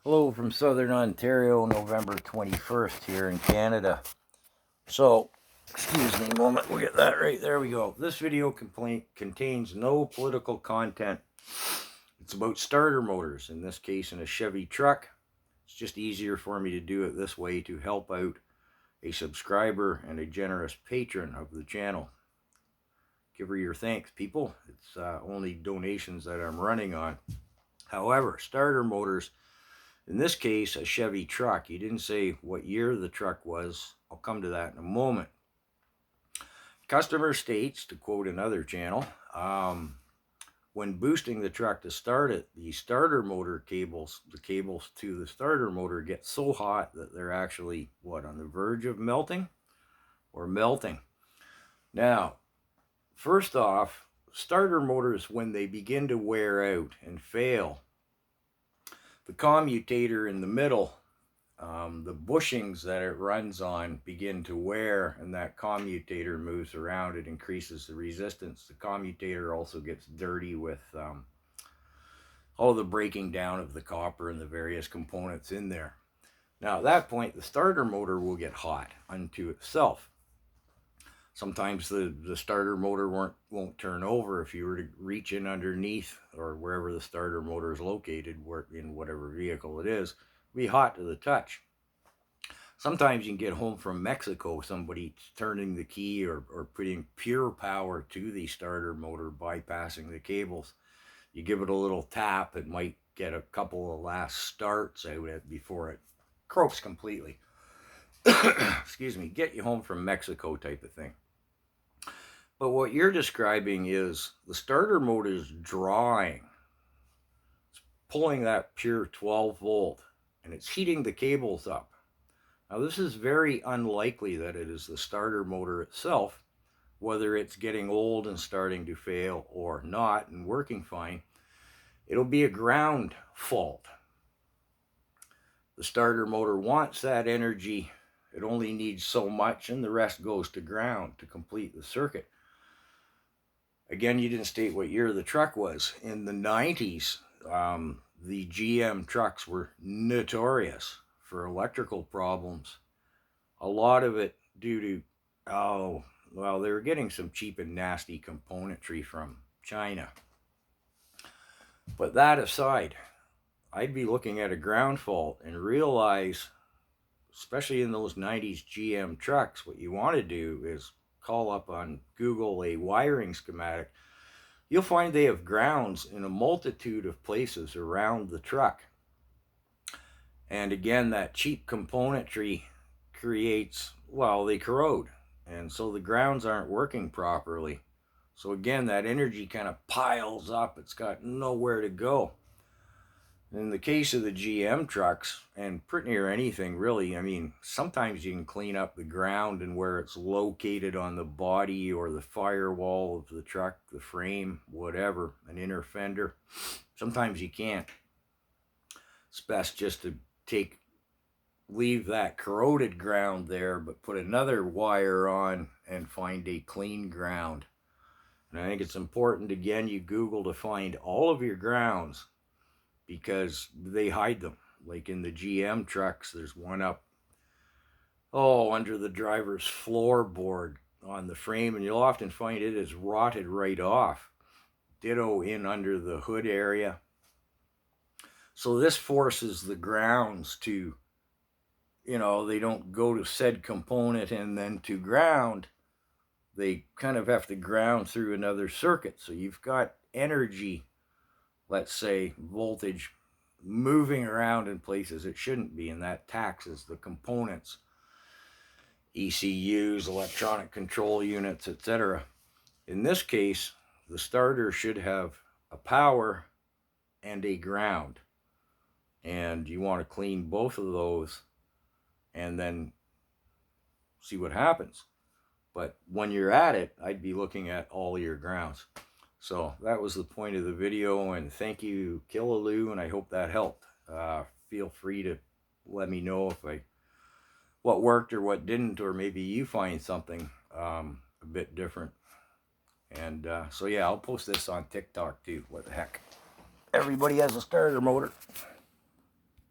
Hello from Southern Ontario, November 21st here in Canada. So, excuse me a moment, we'll get that right, there we go. This video contains no political content. It's about starter motors, in this case in a Chevy truck. It's just easier for me to do it this way to help out a subscriber and a generous patron of the channel. Give her your thanks, people. It's only donations that I'm running on. However, starter motors, in this case, a Chevy truck. He didn't say what year the truck was. I'll come to that in a moment. Customer states, to quote another channel, when boosting the truck to start it, the starter motor cables, the cables to the starter motor get so hot that they're actually, on the verge of melting or melting. Now, first off, starter motors, when they begin to wear out and fail, the commutator in the middle, the bushings that it runs on begin to wear, and that commutator moves around. It increases the resistance. The commutator also gets dirty with all the breaking down of the copper and the various components in there. Now at that point, the starter motor will get hot unto itself. Sometimes the starter motor won't turn over if you were to reach in underneath, or wherever the starter motor is located, in whatever vehicle it is, it'll be hot to the touch. Sometimes you can get home from Mexico, somebody turning the key or putting pure power to the starter motor, bypassing the cables. You give it a little tap, it might get a couple of last starts out it before it croaks completely. Excuse me, get you home from Mexico type of thing. But what you're describing is the starter motor is drawing. It's pulling that pure 12 volt and it's heating the cables up. Now this is very unlikely that it is the starter motor itself, whether it's getting old and starting to fail or not and working fine. It'll be a ground fault. The starter motor wants that energy. It only needs so much and the rest goes to ground to complete the circuit. Again, you didn't state what year the truck was. In the 90s, the GM trucks were notorious for electrical problems. A lot of it due to, they were getting some cheap and nasty componentry from China. But that aside, I'd be looking at a ground fault and realize, especially in those 90s GM trucks, what you want to do is call up on Google a wiring schematic. You'll find they have grounds in a multitude of places around the truck. And again, that cheap componentry creates, they corrode. And so the grounds aren't working properly. So again, that energy kind of piles up. It's got nowhere to go. In the case of the GM trucks, and pretty near anything really, I mean, sometimes you can clean up the ground and where it's located on the body or the firewall of the truck, the frame, whatever, an inner fender. Sometimes you can't. It's best just to leave that corroded ground there, but put another wire on and find a clean ground. And I think it's important, again, you Google to find all of your grounds, because they hide them. Like in the GM trucks, there's one up, under the driver's floorboard on the frame, and you'll often find it is rotted right off. Ditto in under the hood area. So this forces the grounds to, they don't go to said component and then to ground. They kind of have to ground through another circuit. So you've got energy, let's say voltage, moving around in places it shouldn't be, and that taxes the components, ECUs, electronic control units, etc. In this case, the starter should have a power and a ground, and you want to clean both of those and then see what happens. But when you're at it, I'd be looking at all your grounds. So that was the point of the video, and thank you, Killaloo, and I hope that helped. Feel free to let me know what worked or what didn't, or maybe you find something a bit different. And so yeah, I'll post this on TikTok too. What the heck? Everybody has a starter motor.